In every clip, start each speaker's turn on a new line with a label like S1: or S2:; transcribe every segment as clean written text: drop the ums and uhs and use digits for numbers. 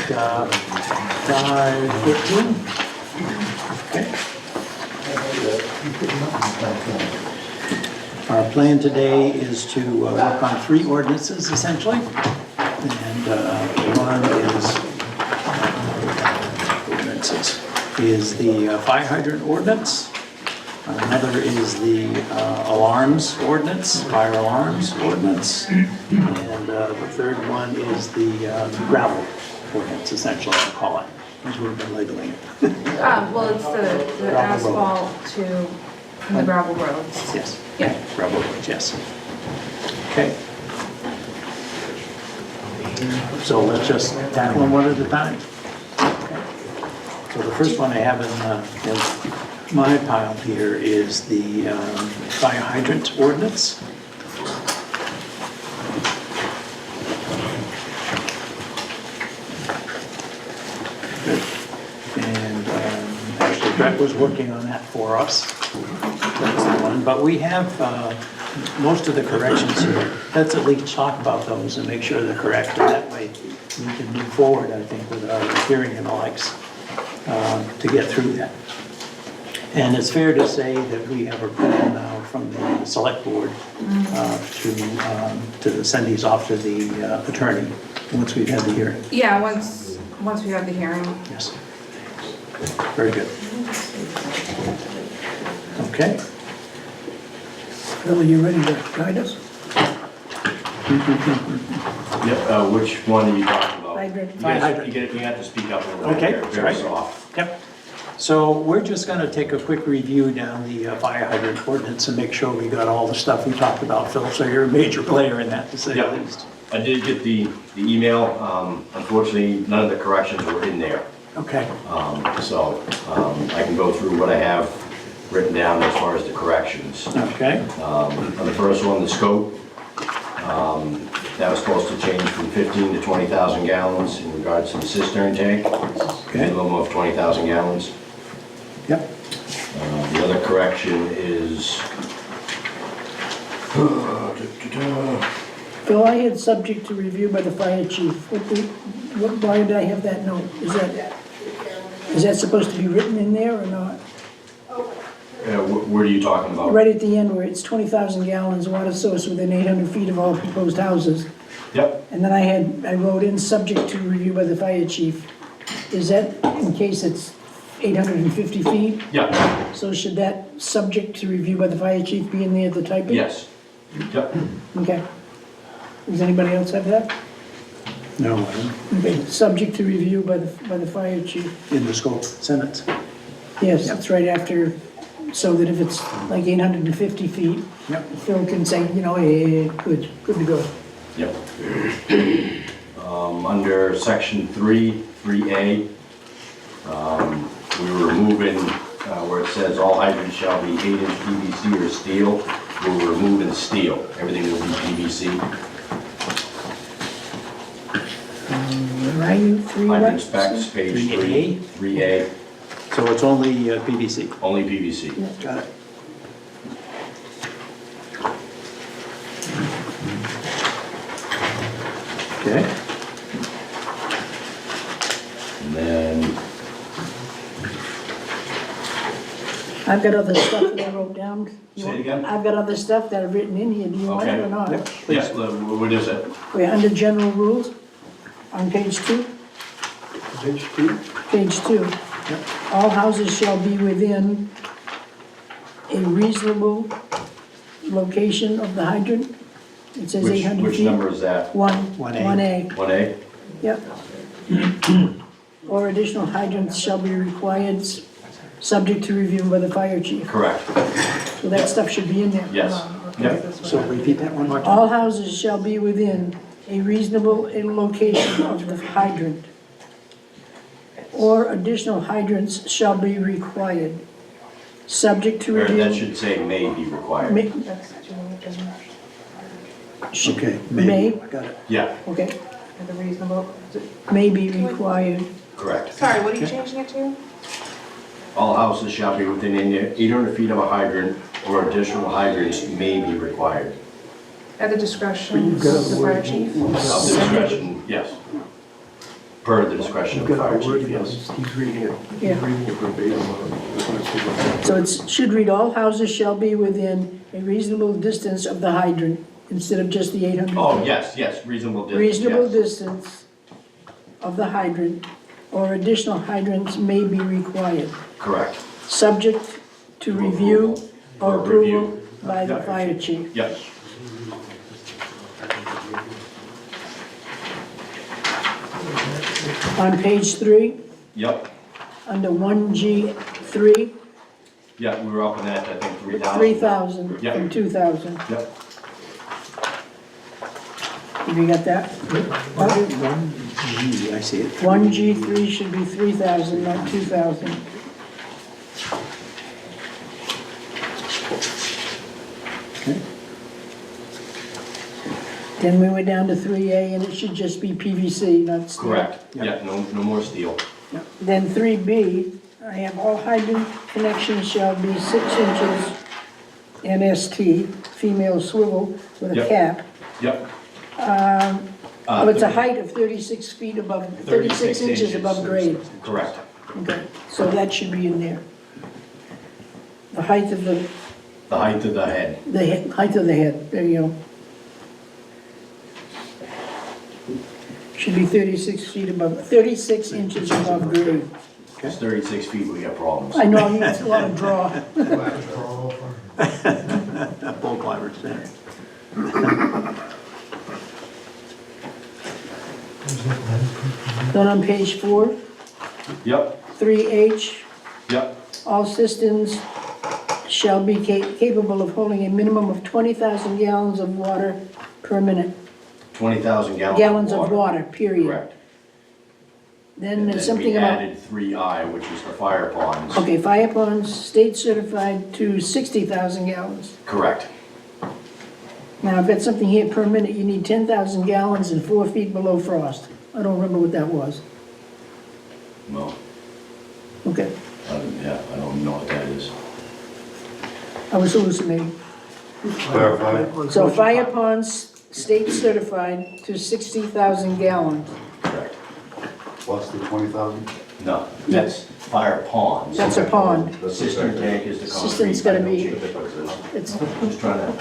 S1: 5:14. Okay. Our plan today is to work on 3 ordinances essentially. And one is the fire hydrant ordinance. Another is the alarms ordinance, fire alarms ordinance. And the third one is the gravel ordinance, essentially, I'll call it, as we've been labeling it.
S2: Well, it's the asphalt to the gravel roads.
S1: Yes.
S2: Yeah.
S1: Gravel roads, yes. Okay. So let's just tackle them one at a time. So the first one I have in my pile here is the fire hydrant ordinance. Good. And actually Brett was working on that for us. That's the one. But we have most of the corrections here. Let's at least talk about those and make sure they're correct. And that way we can move forward, I think, with our hearing and the likes to get through that. And it's fair to say that we have approval now from the select board to send these off to the attorney once we've had the hearing.
S2: Yeah, once we have the hearing.
S1: Yes. Very good. Okay.
S3: Bill, are you ready to guide us?
S4: Yep, which one are you talking about?
S3: Hydrant.
S1: Fire hydrant.
S4: You have to speak up a little bit.
S1: Okay,
S4: They're very
S1: right.
S4: soft.
S1: Yep. So we're just going to take a quick review down the fire hydrant ordinance and make sure we got all the stuff we talked about, Phil. So you're a major player in that, to say the
S4: Yep.
S1: least.
S4: I did get the email. Unfortunately, none of the corrections were in there.
S1: Okay.
S4: So I can go through what I have written down as far as the corrections.
S1: Okay.
S4: On the first one, the scope, that was supposed to change from 15 to 20,000 gallons in regards to the cistern tank.
S1: Okay.
S4: Minimum of 20,000 gallons.
S1: Yep.
S4: The other correction is,
S3: Bill, I had subject to review by the fire chief. Why did I have that note? Is that supposed to be written in there or not?
S4: where are you talking about?
S3: Right at the end where it's 20,000 gallons water source within 800 feet of all proposed houses.
S4: Yep,
S3: And then I wrote in subject to review by the fire chief. Is that in case it's 850 feet?
S4: yep,
S3: So should that subject to review by the fire chief be in there, the typing?
S4: yes, yep.
S3: Okay. Does anybody else have that?
S1: No, I don't.
S3: Okay, subject to review by the fire chief.
S1: In the scope sentence.
S3: Yes, it's right after, so that if it's like 850 feet,
S1: Yep.
S3: Phil can say, you know, hey, good to go.
S4: Yep. Under section 3A, we were removing, where it says all hydrants shall be 8-inch PVC or steel, we're removing steel. Everything will be PVC.
S3: Where are you?
S4: Hydrant specs, page
S1: 3A?
S4: 3A,
S1: So it's only PVC.
S4: only PVC.
S1: Got it. Okay.
S4: And then,
S3: I've got other stuff that I wrote down.
S4: say it again?
S3: I've got other stuff that I've written in here. Do you want it or
S4: Okay.
S3: not?
S4: Yes, what is it?
S3: We're under general rules on page 2.
S1: Page 2.
S3: Page 2.
S1: Yep.
S3: All houses shall be within a reasonable location of the hydrant. It says 800 feet.
S4: Which number is that?
S1: 1A.
S4: 1A?
S3: Yep. Or additional hydrants shall be required, subject to review by the fire chief.
S4: Correct,
S3: So that stuff should be in there.
S4: yes. Yep,
S1: So repeat that one more time.
S3: All houses shall be within a reasonable location of the hydrant. Or additional hydrants shall be required, subject to
S4: or
S3: review.
S4: that should say may be required.
S3: May-
S1: Okay.
S3: May.
S1: Got it.
S4: Yeah,
S3: Okay,
S2: The reasonable.
S3: may be required.
S4: correct.
S2: Sorry, what are you changing it to?
S4: All houses shall be within 800 feet of a hydrant, or additional hydrants may be required.
S2: At the discretion of the fire chief?
S4: Of the discretion, yes. Per the discretion of the fire chief, yes.
S5: He's reading it,
S3: Yeah.
S5: he's reading it verbatim.
S3: So it should read, all houses shall be within a reasonable distance of the hydrant, instead of just the 800 feet.
S4: Oh, yes, reasonable distance,
S3: Reasonable
S4: yes.
S3: distance of the hydrant, or additional hydrants may be required,
S4: Correct,
S3: subject to review or
S4: Or
S3: approval
S4: review.
S3: by the
S4: Yeah.
S3: fire chief.
S4: yep,
S3: On page 3,
S4: yep,
S3: under 1G3,
S4: yeah, we were up in that, I think, 3,000.
S3: 3,000
S4: Yeah.
S3: from 2,000.
S4: Yep,
S3: Have you got that?
S1: One G, I see it.
S3: 1G3 should be 3,000, not 2,000.
S1: Okay.
S3: Then we went down to 3A, and it should just be PVC, not steel.
S4: correct,
S1: Yeah.
S4: yeah, no more steel,
S3: Then 3B, I have all hydrant connections shall be 6 inches NST, female swivel with a
S4: Yep.
S3: cap.
S4: yep.
S3: Oh, it's a height of 36 feet above, 36 inches above grade.
S4: Correct,
S3: Okay, so that should be in there. The height of the
S4: height of the head,
S3: height of the head, there you go. Should be 36 feet above, 36 inches above grade.
S4: it's 36 feet, we got problems.
S3: I know, it's a lot of draw.
S1: Bull climbers, yeah.
S3: Then on page 4,
S4: Yep,
S3: 3H,
S4: yep,
S3: all systems shall be capable of holding a minimum of 20,000 gallons of water per minute.
S4: 20,000
S3: Gallons of water, period.
S4: Correct.
S3: Then
S4: And
S3: there's
S4: then
S3: something
S4: we
S3: about,
S4: added 3I, which is the fire ponds.
S3: okay, fire ponds, state certified to 60,000 gallons.
S4: Correct,
S3: Now, I've got something here per minute, you need 10,000 gallons and 4 feet below frost. I don't remember what that was.
S4: no,
S3: Okay,
S4: yeah, I don't know what that is.
S3: I was hallucinating.
S6: Clarify.
S3: So fire ponds, state certified to 60,000 gallons.
S4: Correct.
S6: What's the 20,000?
S4: No, that's fire ponds.
S3: That's a pond.
S4: The cistern tank is the concrete.
S3: Cistern's gotta be-
S4: I don't know.
S3: It's,
S4: Just trying to,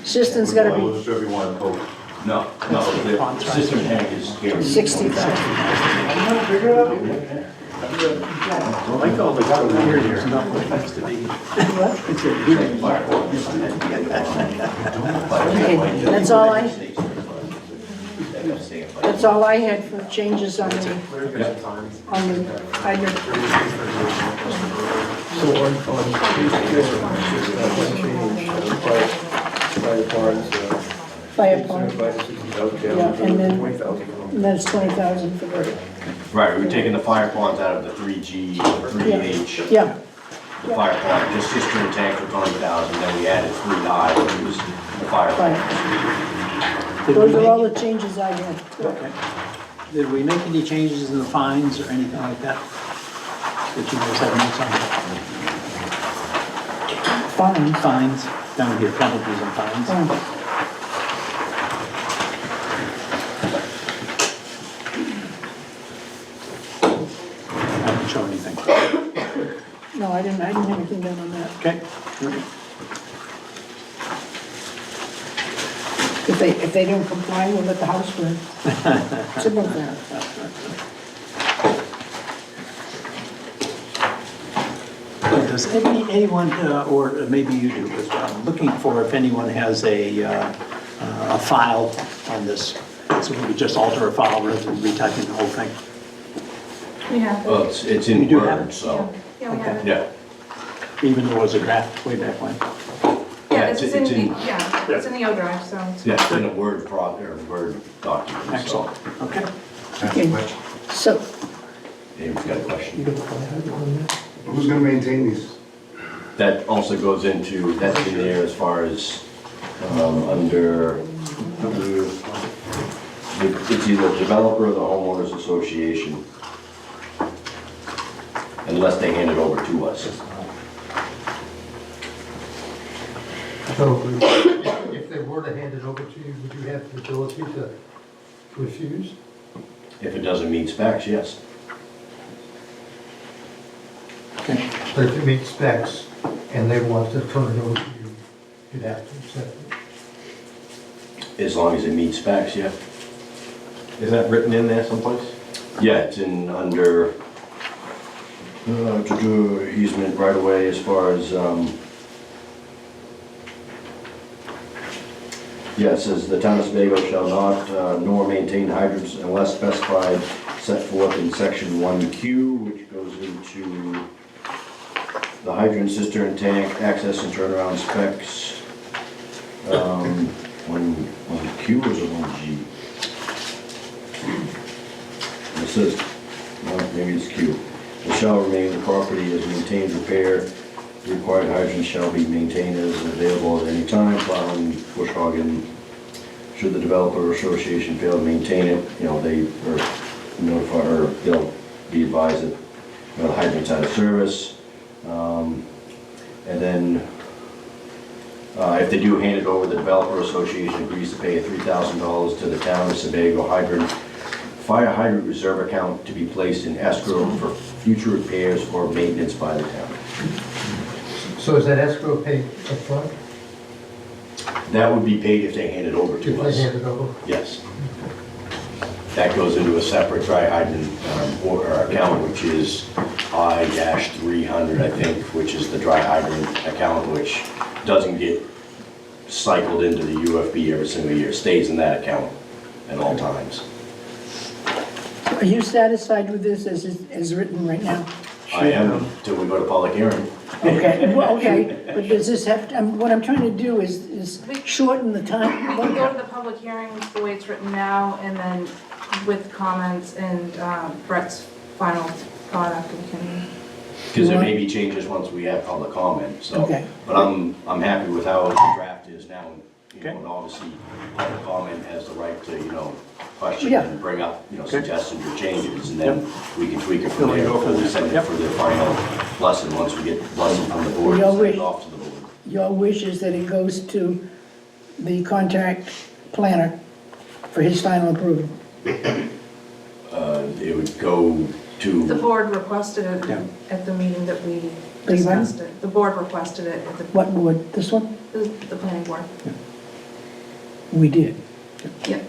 S3: cistern's gotta
S6: I
S3: be
S6: wasn't sure if you wanted to code.
S4: no, the cistern tank is scary.
S3: 60,000.
S1: Like all the stuff here, there's not what used to be. It's a hearing fire.
S3: Okay, that's all I had for changes on the hydrant.
S5: So on fire ponds,
S3: Fire pond,
S5: certified to 60,000
S3: Yeah,
S5: gallons,
S3: and then-
S5: 20,000.
S3: and that's 20,000 for the,
S4: Right, we're taking the fire ponds out of the 3G, 3H.
S3: yeah,
S4: The fire pond, just cistern tank for 20,000, then we added 3I, which was the fire
S3: fire.
S4: pond.
S1: Did we
S3: Those are all
S1: make,
S3: the changes I had.
S1: okay. Did we make any changes in the fines or anything like that? That you guys have notes on?
S3: Fine.
S1: Fines, down here, penalties and fines. I didn't show anything.
S3: No, I didn't have anything done on that.
S1: Okay.
S3: If they don't comply, we'll let the house burn. Simple as that.
S1: Does anyone, or maybe you do, but I'm looking for if anyone has a file on this, so we could just alter a file rather than retyping the whole thing.
S2: We have
S4: Well,
S2: it.
S4: it's
S1: You
S4: in
S1: do have
S4: Word,
S1: it?
S4: so,
S2: Yeah, we have it.
S4: yeah.
S1: Even though it was a draft way back when.
S2: Yeah,
S4: it's
S2: it's in
S4: in-
S2: the, yeah, it's in the O drive, so it's.
S4: Yeah, it's in a Word Word document, so.
S1: Excellent. Okay.
S6: Ask a
S3: Okay.
S6: question.
S3: So,
S4: David's got a question.
S6: Who's gonna maintain these?
S4: That also goes into, that's in there as far as, under, it's either the developer or the homeowners association. Unless they hand it over to us.
S7: So if they were to hand it over to you, would you have the ability to refuse?
S4: If it doesn't meet specs, yes.
S1: Okay.
S7: But if it meets specs and they want to turn it over to you, you'd have to accept it.
S4: As long as it meets specs, yeah.
S5: Is that written in there someplace?
S4: Yeah, it's in under easement right away as far as, yeah, it says the town of Sebago shall not nor maintain hydrants unless specified, set forth in section 1Q, which goes into the hydrant, cistern, tank, access and turnaround specs. 1Q or is it 1G? It says, well, maybe it's Q. It shall remain the property as maintained, repair. The required hydrant shall be maintained as available at any time, plowing, bush hogging. Should the developer or association fail to maintain it, they are notified, or they'll be advised that, the hydrant's out of service. And then, if they do hand it over, the developer association agrees to pay $3,000 to the town of Sebago fire hydrant reserve account to be placed in escrow for future repairs or maintenance by the town.
S7: So is that escrow paid upfront?
S4: That would be paid if they hand it over
S7: If
S4: to
S7: they
S4: us.
S7: hand it over?
S4: Yes. That goes into a separate dry hydrant or account, which is I-300, I think, which is the dry hydrant account, which doesn't get cycled into the UFB every single year. It stays in that account at all times.
S3: Are you satisfied with this as written right now?
S4: I am until we go to public hearing.
S3: Okay, well, okay, but does this have, what I'm trying to do is shorten the time.
S2: We can go to the public hearing the way it's written now, and then with comments and Brett's final thought after we can.
S4: Because there may be changes once we have public comment, so.
S3: Okay.
S4: But I'm happy with how the draft is now, and obviously, public comment has the right to, question
S3: Yeah.
S4: and bring up, suggestions or changes, and then we can tweak it from
S1: Then we
S4: there
S1: go from
S4: before we
S1: there.
S4: send it
S1: Yep.
S4: for the final lesson, once we get lesson from the board,
S3: Your
S4: and send
S3: wish.
S4: it off to the board.
S3: Your wish is that it goes to the contract planner for his final approval.
S4: It would go
S2: The
S4: to,
S2: board requested it
S1: Yeah.
S2: at the meeting that we
S3: Beg your pardon?
S2: discussed it. The board requested it at
S3: What board? This one?
S2: the planning board.
S3: We did.
S2: Yep.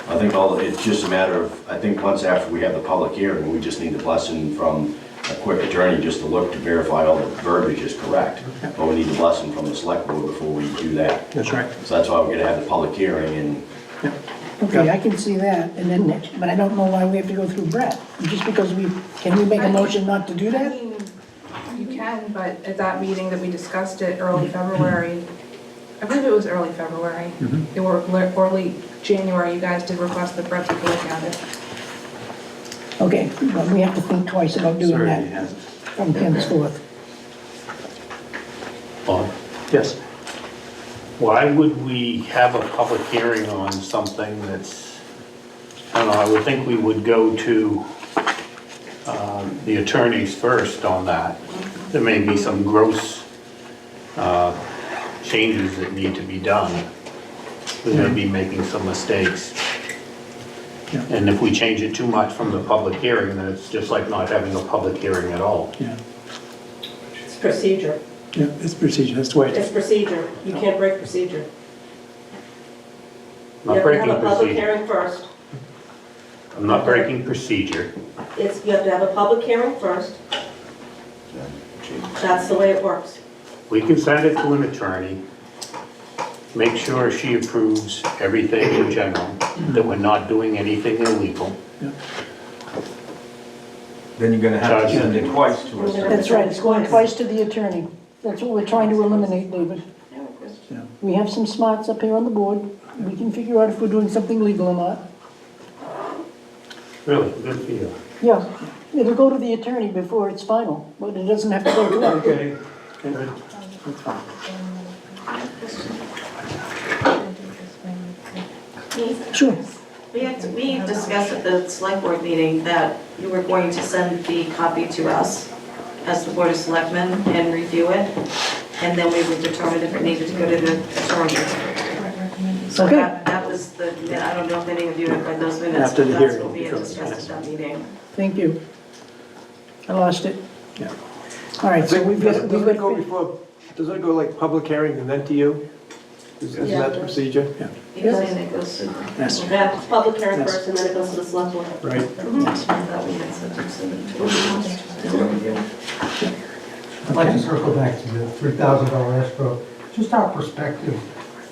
S4: I think it's just a matter of, I think once after we have the public hearing, we just need the blessing from a quick attorney just to look to verify all the verbiage is correct. But we need the blessing from the select board before we do that.
S1: That's right.
S4: So that's why we're gonna have the public hearing, and
S3: Okay, I can see that, and then, but I don't know why we have to go through Brett. Just because can we make a motion not to do
S2: I
S3: that?
S2: mean, you can, but at that meeting that we discussed it early February, I believe it was early February, or early January, you guys did request that Brett take a look at it.
S3: Okay, well, we have to think twice about doing
S1: Sorry,
S3: that
S1: he hasn't.
S3: from henceforth.
S8: Bob,
S1: Yes.
S8: why would we have a public hearing on something that's, I don't know, I would think we would go to the attorneys first on that. There may be some gross changes that need to be done. We may be making some mistakes.
S1: Yeah.
S8: And if we change it too much from the public hearing, then it's just like not having a public hearing at all.
S1: Yeah,
S9: It's procedure.
S1: yeah, it's procedure, that's the way it
S9: It's
S1: is.
S9: procedure. You can't break procedure. You
S8: Not
S9: have to
S8: breaking
S9: have a public
S8: procedure.
S9: hearing first.
S8: I'm not breaking procedure.
S9: You have to have a public hearing first. That's the way it works.
S8: We can send it to an attorney, make sure she approves everything in general, that we're not doing anything illegal.
S5: Then you're gonna have to send it twice to us.
S3: That's right, it's going twice to the attorney. That's what we're trying to eliminate, David. We have some smarts up here on the board. We can figure out if we're doing something legal or not.
S8: Really, good for you.
S3: Yeah, it'll go to the attorney before it's final, but it doesn't have to go to us.
S8: Okay.
S1: Good. That's fine.
S3: Sure.
S10: We discussed at the select board meeting that you were going to send the copy to us as the board of selectmen and review it, and then we would determine if it needed to go to the attorney. So
S3: Okay.
S10: that was the, I don't know if any of you have read those minutes,
S1: After
S10: but
S1: the
S10: that's
S1: hearing,
S10: what we had
S1: because-
S10: discussed at that meeting.
S3: Thank you. I lost it.
S1: Yeah.
S3: All right, so we've got,
S11: Doesn't it go before, doesn't it go like public hearing and then to you? Isn't that the procedure?
S10: Because it goes to.
S1: Yes.
S9: Yeah, it's public hearing
S1: Yes.
S9: first, and then it goes to the select board.
S11: Right.
S10: Yes, I thought we had said to send it to.
S7: I'd like to circle back to the $3,000 escrow. Just our perspective,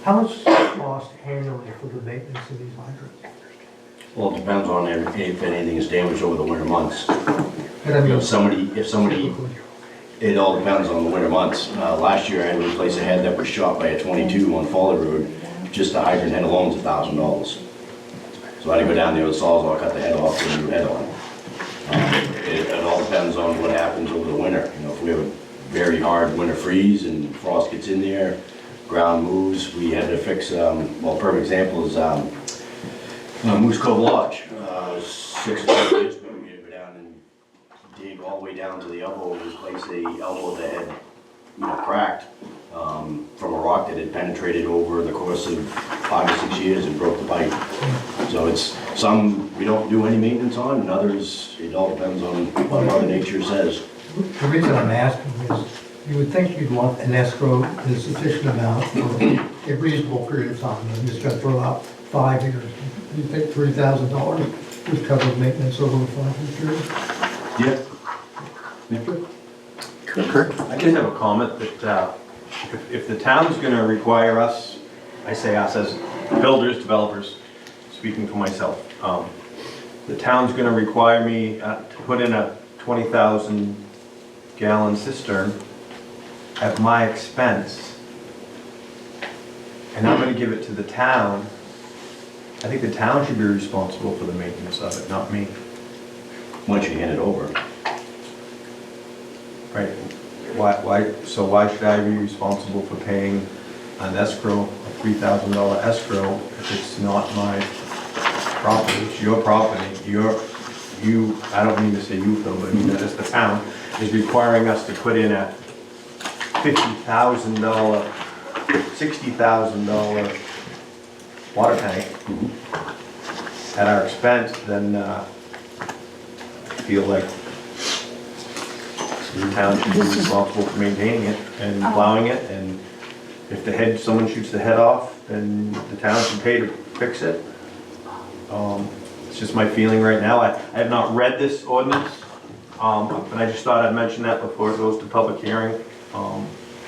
S7: how much does it cost annually for the maintenance of these hydrants?
S4: Well, it depends on if anything is damaged over the winter months.
S7: And I mean,
S4: If somebody, it all depends on the winter months. Last year, I had to replace a head that was shot by a 22 on Foley Road. Just the hydrant head alone's $1,000. So I had to go down there with a sawzall, cut the head off, put a new head on. It all depends on what happens over the winter. You know, if we have a very hard winter freeze and frost gets in there, ground moves, we had to fix, well, perfect example is Moose Cove Lodge. 6 or 7 years ago, we had to go down and dig all the way down to the elbow and replace the elbow that had, cracked from a rock that had penetrated over the course of 5 or 6 years and broke the pipe. So it's some we don't do any maintenance on, and others it all depends on what Mother Nature says.
S7: the reason I'm asking is, you would think you'd want an escrow in a sufficient amount for a reasonable period of time. I'm just gonna throw out 5 years. You think $3,000 would cover maintenance over a 5-year period?
S4: Yeah.
S1: Kurt?
S5: I just have a comment that if the town's gonna require us, I say us as builders, developers, speaking for myself, the town's gonna require me to put in a 20,000 gallon cistern at my expense, and I'm gonna give it to the town, I think the town should be responsible for the maintenance of it, not me.
S4: Once you hand it over.
S5: Right, so why should I be responsible for paying an escrow, a $3,000 escrow, if it's not my property, it's your property, I don't mean to say you, Phil, but that is the town, is requiring us to put in a $50,000, $60,000 water tank at our expense, then I feel like the town should be responsible for maintaining it and plowing it, and if someone shoots the head off, then the town should pay to fix it. It's just my feeling right now. I have not read this ordinance, but I just thought I'd mention that before it goes to public hearing. I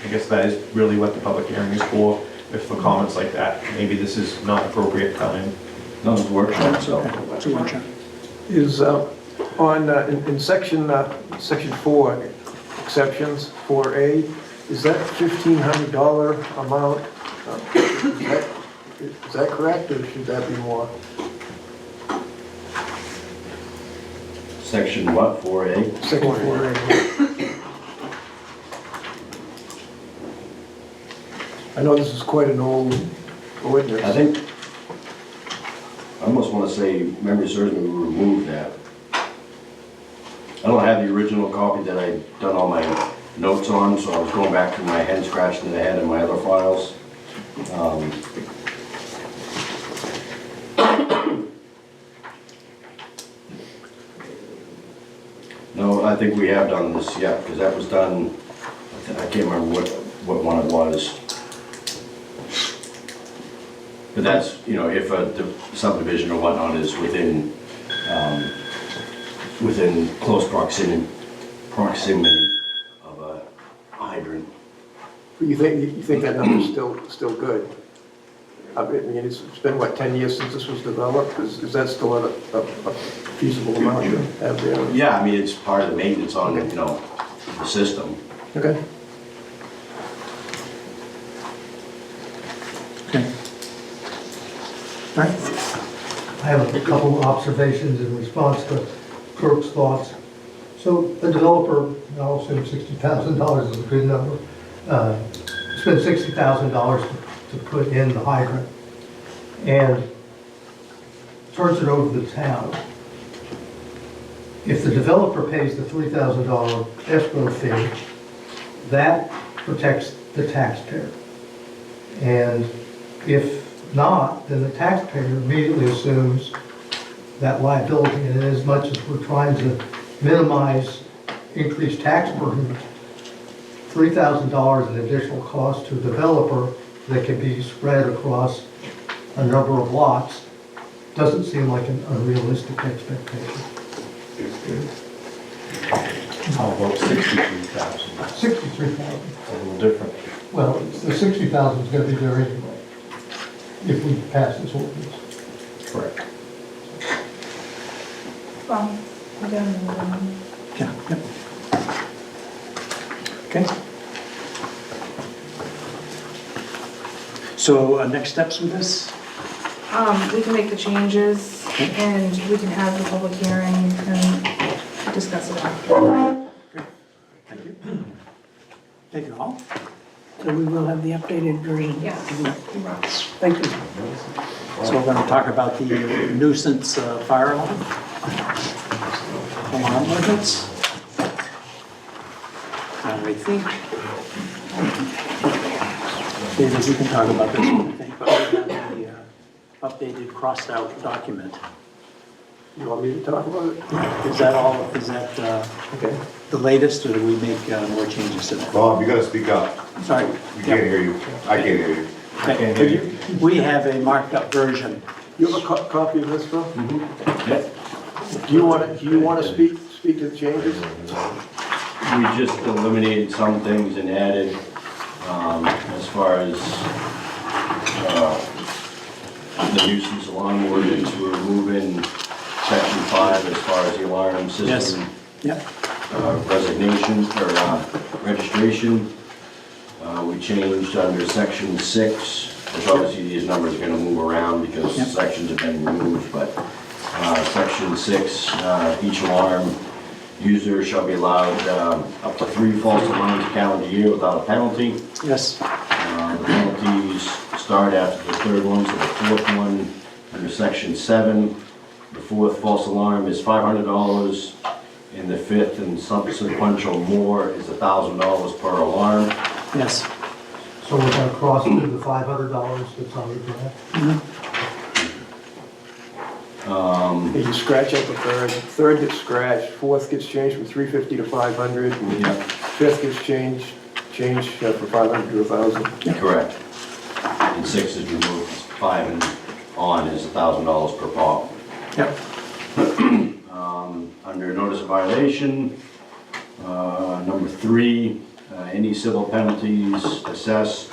S5: guess that is really what the public hearing is for, if for comments like that. Maybe this is not appropriate time.
S4: No, it's a workshop, so.
S1: It's a workshop.
S11: Is in section 4, exceptions, 4A, is that $1,500 amount? Is that correct, or should that be more?
S4: Section what, 4A?
S11: Section 4A. I know this is quite an old ordinance.
S4: I think, I almost want to say, memory serves me, we removed that. I don't have the original copy that I'd done all my notes on, so I was going back through my head scratching that I had in my other files. No, I think we have done this, yeah, because that was done, I can't remember what one it was. But that's, if the subdivision or whatnot is within close proximity of a hydrant.
S11: You think that number's still good? I mean, it's been, what, 10 years since this was developed? Is that still a feasible amount to have there?
S4: Yeah, I mean, it's part of the maintenance on, the system.
S11: Okay.
S1: Okay. All right.
S7: I have a couple of observations in response to Kirk's thoughts. So the developer, I'll assume $60,000 is a good number, spent $60,000 to put in the hydrant and turns it over to the town. If the developer pays the $3,000 escrow fee, that protects the taxpayer. And if not, then the taxpayer immediately assumes that liability. And as much as we're trying to minimize increased tax burden, $3,000 in additional cost to a developer that can be spread across a number of lots doesn't seem like an unrealistic expectation.
S5: How about 63,000?
S7: 63,000.
S5: It's a little different.
S7: Well, the 60,000 is going to be there anyway, if we pass this ordinance.
S5: Correct.
S2: Well, we don't know.
S1: Yeah, yep. Okay. So, next steps with this?
S2: We can make the changes and we can have the public hearing and discuss it after.
S1: Thank you. Thank you all.
S3: So we will have the updated version.
S2: Yes.
S3: Thank you.
S1: So we're going to talk about the nuisance fire alarm. Alarm ordinance. And I think, David, we can talk about this one, I think, but we have the updated crossed out document.
S11: You want me to talk about it?
S1: Is that all, is that
S11: Okay.
S1: the latest, or do we make more changes to that?
S6: Bob, you gotta speak up.
S1: Sorry.
S6: We can't hear you. I can't hear you.
S1: Okay. We have a marked up version.
S11: You have a copy of this, Phil? Do you want to speak to the changes?
S4: We just eliminated some things and added, as far as the nuisance alarm ordinance, we're removing section 5 as far as the alarm system.
S1: Yep.
S4: Resignation, or registration. We changed under section 6, which obviously these numbers are gonna move around because
S1: Yep.
S4: sections have been removed, but section 6, each alarm user shall be allowed up to 3 false alarms a calendar year without a penalty.
S1: Yes.
S4: The penalties start after the 3rd one, so the 4th one under section 7. The 4th false alarm is $500, and the 5th and subsequent or more is $1,000 per alarm.
S1: Yes.
S7: So we're going to cross through the $500 that's on the draft.
S11: You scratch out the third gets scratched, 4th gets changed from 350 to 500, and
S4: Yeah,
S11: 5th gets changed from 500 to 1,000.
S4: correct. And 6 is removed, 5 and on is $1,000 per pop.
S1: Yep.
S4: Under notice of violation, number 3, any civil penalties assessed,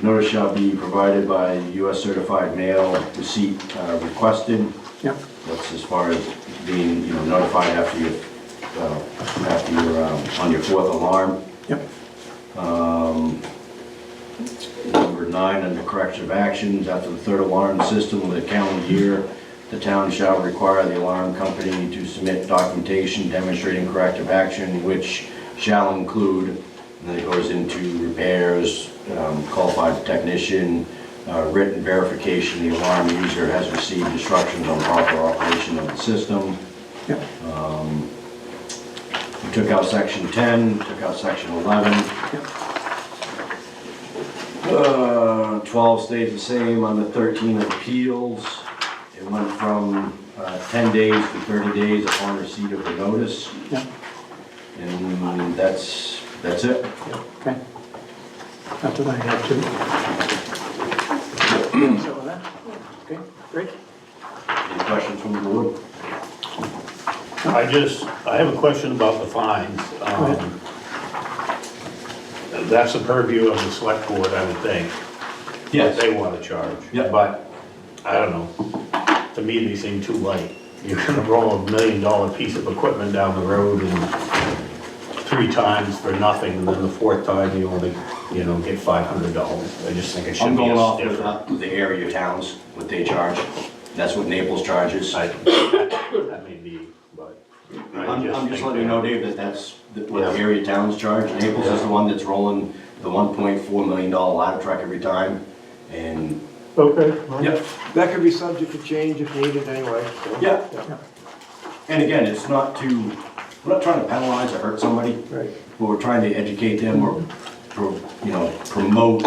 S4: notice shall be provided by US certified mail, receipt requested.
S1: Yep.
S4: That's as far as being, notified after you're on your 4th alarm.
S1: Yep.
S4: Number 9, under corrective actions, after the 3rd alarm system with a calendar year, the town shall require the alarm company to submit documentation demonstrating corrective action, which shall include, and then it goes into repairs, qualified technician, written verification the alarm user has received instructions on proper operation of the system.
S1: Yep.
S4: We took out section 10, took out section 11.
S1: Yep.
S4: 12 stays the same. On the 13 appeals, it went from 10 days to 30 days upon receipt of the notice.
S1: Yep.
S4: And that's it.
S1: Okay. That's what I had too. So with that? Okay, great.
S4: Any questions from the board?
S8: I have a question about the fines.
S1: ahead.
S8: That's the purview of the select board, I would think.
S4: Yes.
S8: What they want to charge.
S4: Yeah.
S8: But, I don't know, to me, they seem too light. You're gonna roll $1 million piece of equipment down the road and 3 times for nothing, and then the 4th time you only, get $500. I just think it should
S4: I'm
S8: be
S4: going
S8: a
S4: off with
S8: stiffer.
S4: the area towns, what they charge. That's what Naples charges.
S8: That may be, but I
S4: I'm just
S8: think
S4: letting you know, Dave, that's what the area towns charge. Naples is the one that's rolling the $1.4 million ladder truck every time, and,
S8: Okay.
S4: yep,
S11: That could be subject to change if needed anyway. so.
S4: yeah. And again, it's not to, we're not trying to penalize or hurt somebody,
S11: Right.
S4: but we're trying to educate them or, promote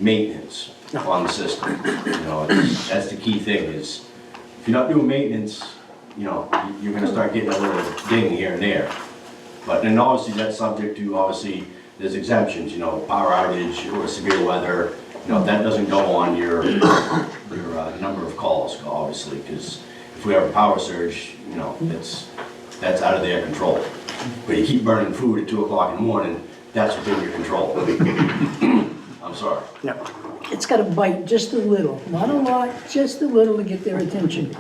S4: maintenance. on the system. You know, that's the key thing is, if you're not doing maintenance, you know, you're gonna start getting a little ding here and there. But then obviously that's subject to, obviously, there's exemptions, you know, power outage or severe weather. You know, that doesn't go on your number of calls, obviously, because if we have a power surge, you know, that's out of their control. But you keep burning food at 2 o'clock in the morning, that's within your control. I'm sorry.
S1: Yep.
S3: It's got to bite just a little, not a lot, just a little to get their attention.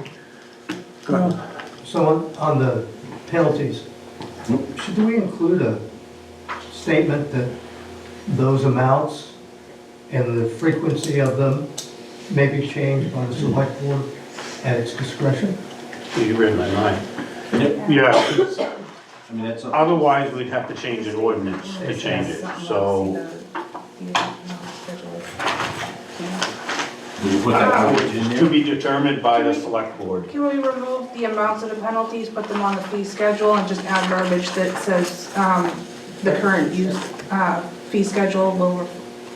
S7: So on the penalties, should we include a statement that those amounts and the frequency of them may be changed by the select board at its discretion?
S8: You read my mind.
S4: Yep.
S8: Yeah,
S4: I mean, that's,
S8: otherwise we'd have to change an ordinance to change it, so.
S4: will you put that language in
S8: To
S4: there?
S8: be determined by the select board.
S2: Can we remove the amounts of the penalties, put them on the fee schedule, and just add verbiage that says, the current use, fee schedule will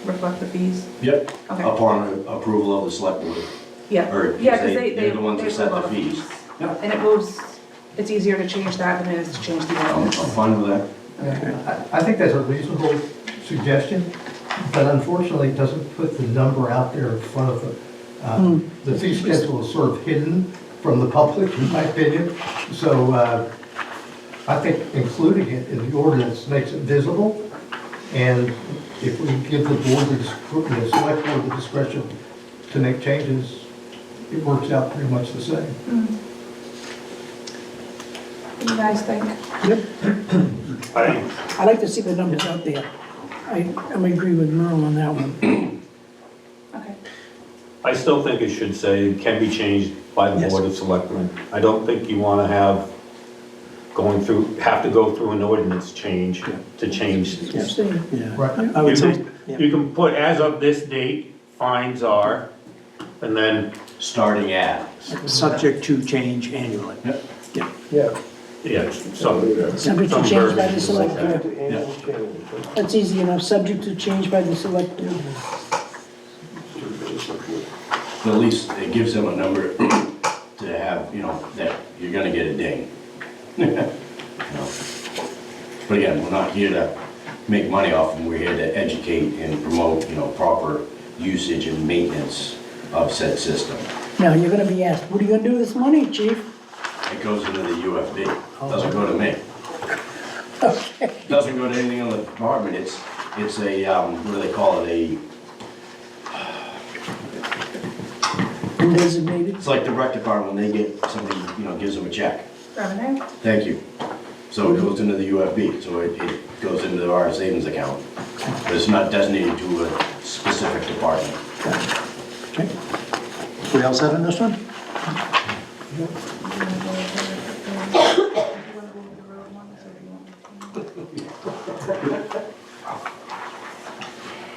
S2: reflect the fees?
S4: Yep,
S2: Okay.
S4: upon approval of the select board.
S2: Yeah,
S4: Or,
S2: yeah,
S4: because
S2: because
S4: they're the ones
S2: they
S4: who set the
S2: approve all
S4: fees. Yep.
S2: And it moves, it's easier to change that than it is to change the
S4: I'm
S2: ordinance.
S4: fine with that.
S7: I think that's a reasonable suggestion, but unfortunately, it doesn't put the number out there in front of the fee schedule is sort of hidden from the public, in my opinion. So I think including it in the ordinance makes it visible. And if we give the board, the select board the discretion to make changes, it works out pretty much the same.
S2: What do you guys think?
S3: I like to see the numbers out there. I'm agree with Merle on that one.
S2: Okay.
S8: I still think it should say can be changed by the
S1: Yes.
S8: Board of Selectmen. I don't think you want to have to go through an ordinance change to change.
S3: Just saying.
S1: Yeah.
S7: Right.
S1: I would say, yeah.
S8: You can put as of this date, fines are, and then,
S4: Starting at.
S1: Subject to change annually.
S4: Yep.
S1: Yeah.
S11: Yeah.
S8: yeah, some.
S3: Subject to
S8: some
S3: change by
S8: verbiage
S3: the select
S8: like that.
S3: board. That's easy enough, subject to change by the select board.
S4: But at least it gives them a number to have, you know, that you're gonna get a ding. You know. But again, we're not here to make money off them, we're here to educate and promote, you know, proper usage and maintenance of said system.
S3: Now, you're gonna be asked, what are you gonna do with this money, chief?
S4: It goes into the UFB, doesn't go to me. Doesn't go to anything in the department, it's a, what do they call it,
S3: Undesignated?
S4: it's like the rec department, when they get, somebody, you know, gives them a check.
S2: Revenue?
S4: Thank you. So it goes into the UFB, so it goes into our savings account. But it's not designated to a specific department.
S1: Okay. We all set on this one?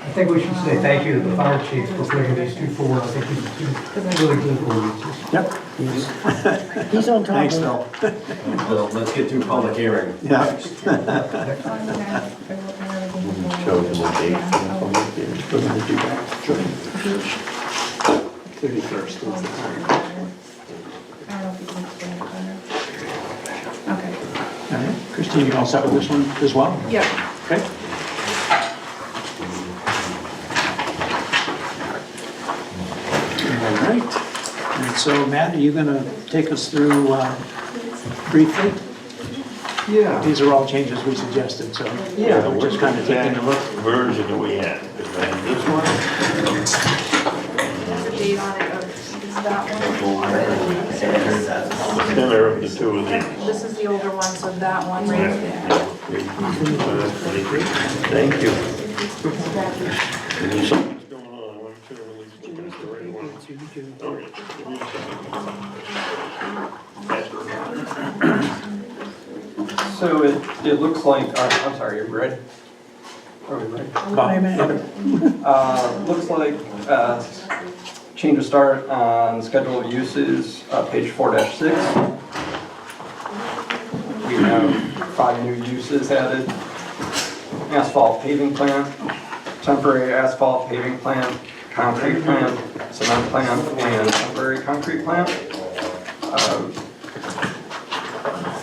S7: I think we should say thank you to the fire chief for bringing these two forward. I think these are two really good ordinances.
S1: Yep.
S3: He's on top of
S1: Thanks,
S3: it.
S1: Phil.
S4: Well, let's get through public hearing.
S1: Yeah.
S8: Show them the date.
S1: We're gonna do that. 31st is the time.
S2: I don't know if you can explain it better. Okay.
S1: All right. Christine, you all set with this one as well?
S2: Yeah.
S1: Okay. All right. And so, Matt, are you gonna take us through briefly?
S6: Yeah.
S1: These are all changes we suggested, so we're just kind of taking a look.
S8: Version that we had. Is that this one?
S2: There's a date on it of, is that one?
S8: Thinner of the two of these.
S2: This is the older one, so that one right there.
S8: Thank you. Something's going on, I want to release the right one.
S12: So it looks like, I'm sorry, are you ready? Are we ready? Looks like change of start on schedule of uses, page 4-6. We have 5 new uses added. Asphalt paving plant, temporary asphalt paving plant, concrete plant, cement plant, and temporary concrete plant.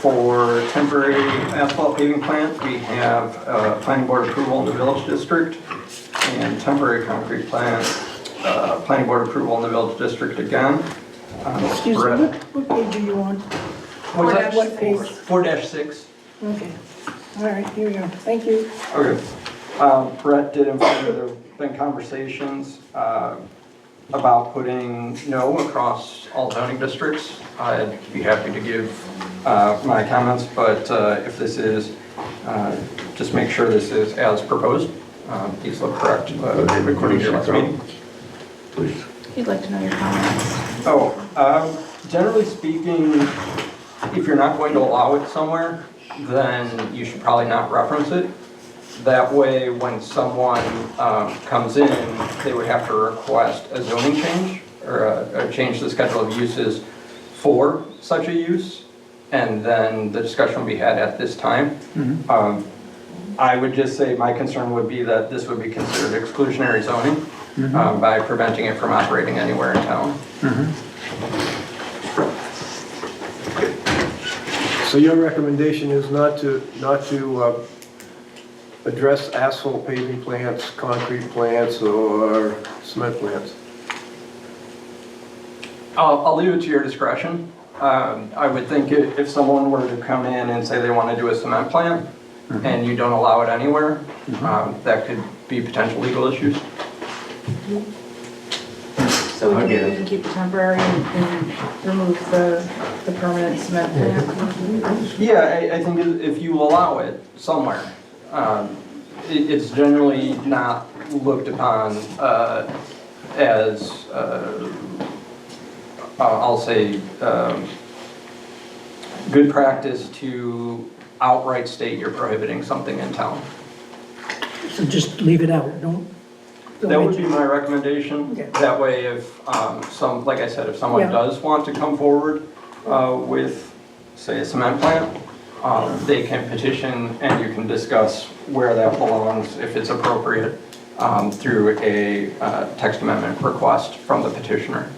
S12: For temporary asphalt paving plant, we have planning board approval in the village district, and temporary concrete plant, planning board approval in the village district again.
S3: Excuse me,
S12: Brett-
S3: what page are you on?
S12: What's that?
S2: 4-6.
S12: 4-6.
S3: Okay, all right, here we go, thank you.
S12: Okay. Brett did inform me there have been conversations about putting no across all zoning districts. I'd be happy to give my comments, but if this is, just make sure this is as proposed. These look correct according to your last meeting.
S5: Please.
S2: He'd like to know your comments.
S12: Generally speaking, if you're not going to allow it somewhere, then you should probably not reference it. That way, when someone comes in, they would have to request a zoning change or change the schedule of uses for such a use, and then the discussion will be had at this time. I would just say my concern would be that this would be considered exclusionary zoning by preventing it from operating anywhere in town.
S11: So your recommendation is not to address asphalt paving plants, concrete plants, or cement plants?
S12: I'll leave it to your discretion. I would think if someone were to come in and say they want to do a cement plant, and you don't allow it anywhere, that could be potential legal issues.
S2: So we can keep the temporary and remove the permanent cement plant?
S12: Yeah, I think if you allow it somewhere, it's generally not looked upon as, I'll say, good practice to outright state you're prohibiting something in town.
S3: So just leave it out, don't
S12: That would be my recommendation.
S3: Okay.
S12: That way, if like I said, if someone
S3: Yeah.
S12: does want to come forward with, say, a cement plant, they can petition and you can discuss where that belongs, if it's appropriate, through a text amendment request from the petitioner.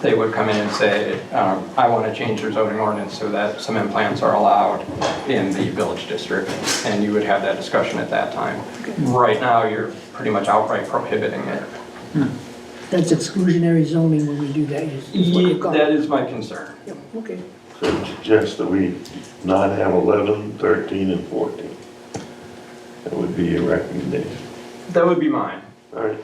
S12: They would come in and say, I want to change your zoning ordinance so that cement plants are allowed in the village district, and you would have that discussion at that time. Right now, you're pretty much outright prohibiting it.
S3: That's exclusionary zoning when we do that, is what you call
S12: That
S3: it.
S12: is my concern.
S3: Yep, okay.
S5: So it suggests that we not have 11, 13, and 14. That would be your recommendation.
S12: That would be mine.
S5: All right.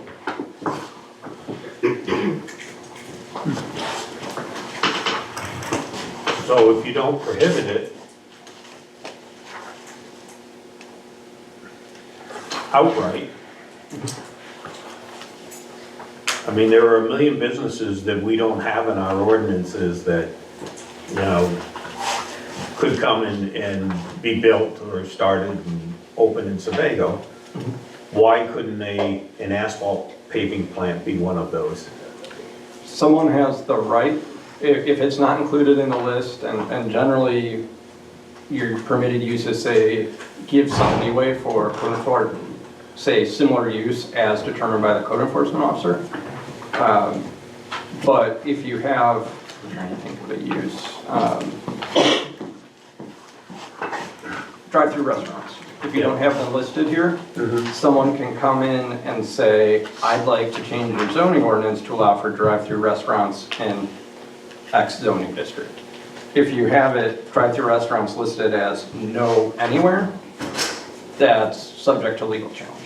S8: So if you don't prohibit it outright, I mean, there are a million businesses that we don't have in our ordinances that, you know, could come in and be built or started and open in Sebago. Why couldn't an asphalt paving plant be one of those?
S12: Someone has the right, if it's not included in the list, and generally your permitted uses say, give some leeway for, say, similar use as determined by the code enforcement officer. But if you have, I'm trying to think of a use, drive-through restaurants. If you don't have them listed here, someone can come in and say, I'd like to change your zoning ordinance to allow for drive-through restaurants in X zoning district. If you have it, drive-through restaurants listed as no anywhere, that's subject to legal challenge.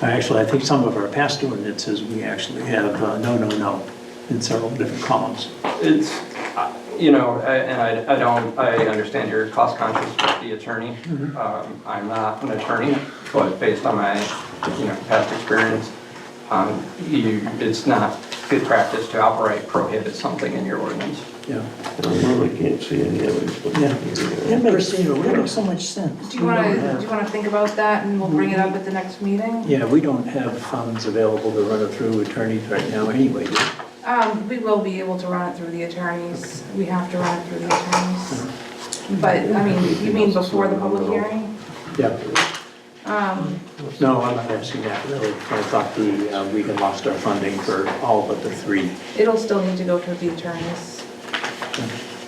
S1: Actually, I think some of our past ordinances, we actually have no in several different columns.
S12: It's, you know, and I understand you're cost conscious with the attorney. I'm not an attorney, but based on my, past experience, it's not good practice to outright prohibit something in your ordinance.
S1: Yeah.
S5: I really can't see any evidence.
S3: That makes so much sense.
S2: Do you wanna think about that and we'll bring it up at the next meeting?
S1: Yeah, we don't have funds available to run it through attorneys right now anyway, do we?
S2: We will be able to run it through the attorneys. We have to run it through the attorneys. But, I mean, you mean before the public hearing?
S1: Yeah.
S2: Um,
S1: No, I'm not asking that really. I thought we had lost our funding for all but the 3.
S2: It'll still need to go to the attorneys.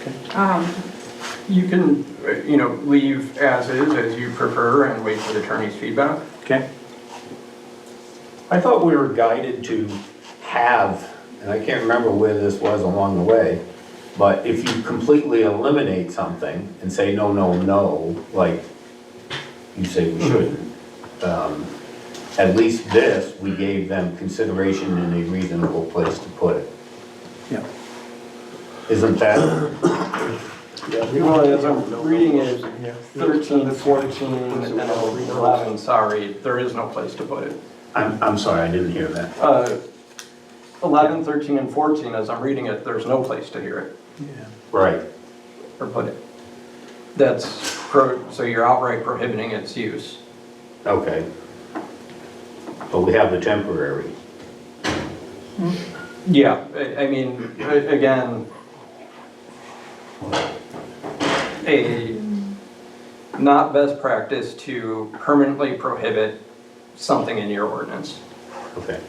S1: Okay.
S12: You can, leave as is, as you prefer, and wait for the attorney's feedback.
S1: Okay.
S8: I thought we were guided to have, and I can't remember where this was along the way, but if you completely eliminate something and say no, no, no, like you say we shouldn't, at least this, we gave them consideration in a reasonable place to put it.
S1: Yeah.
S8: Isn't that?
S12: Well, as I'm reading it, 13, 14, and 11, sorry, there is no place to put it.
S8: I'm sorry, I didn't hear that.
S12: 11, 13, and 14, as I'm reading it, there's no place to hear it,
S1: Yeah.
S8: Right.
S12: or put it. So you're outright prohibiting its use.
S8: Okay. But we have the temporary.
S12: Yeah, I mean, again, not best practice to permanently prohibit something in your ordinance.
S8: Okay.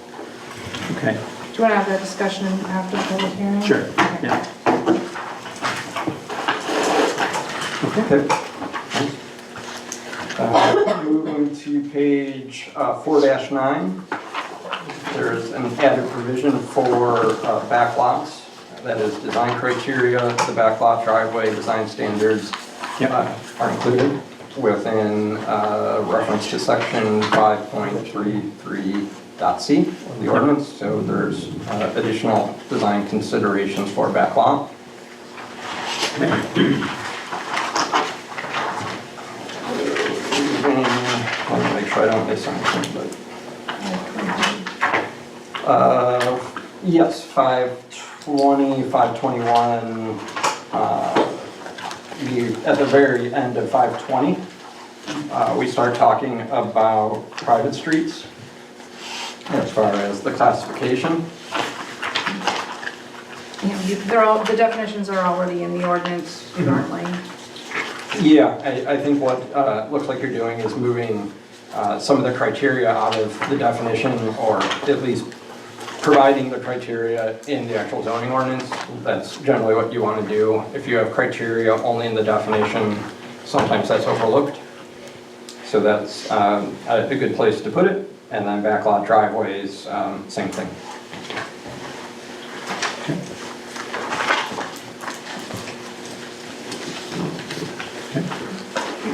S1: Okay.
S2: Do you want to have that discussion after the public hearing?
S1: Sure.
S2: Okay.
S1: Yeah. Okay.
S12: Moving to page 4-9, there's an added provision for backlots. That is design criteria, the backlot driveway design standards
S1: Yep.
S12: are included within reference to section 5.33.c of the ordinance. So there's additional design considerations for backlot. Let me make sure I don't miss anything, but. Yes, 520, 521, at the very end of 520, we start talking about private streets as far as the classification.
S2: Yeah, the definitions are already in the ordinance currently.
S12: Yeah, I think what looks like you're doing is moving some of the criteria out of the definition, or at least providing the criteria in the actual zoning ordinance. That's generally what you want to do. If you have criteria only in the definition, sometimes that's overlooked. So that's a good place to put it. And then backlot driveways, same thing.